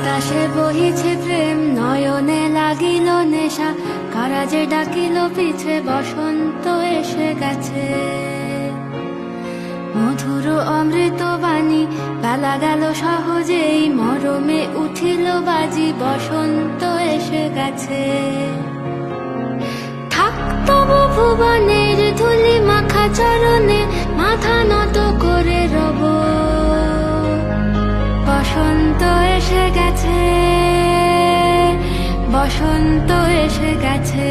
বাতাসে বহিছে প্রেম, নয়নে লাগিল নেশা, কারা যে ডাকিল পিছে, বসন্ত এসে গেছে। মধুর অমৃত বাণী, বেলা গেল সহজেই, মরমে উঠিল বাজি, বসন্ত এসে গেছে। থাক তবু ভুবনের ধুলি মাখা চরণে, মাথা নত করে রব, বসন্ত এসে গেছে, বসন্ত এসে গেছে।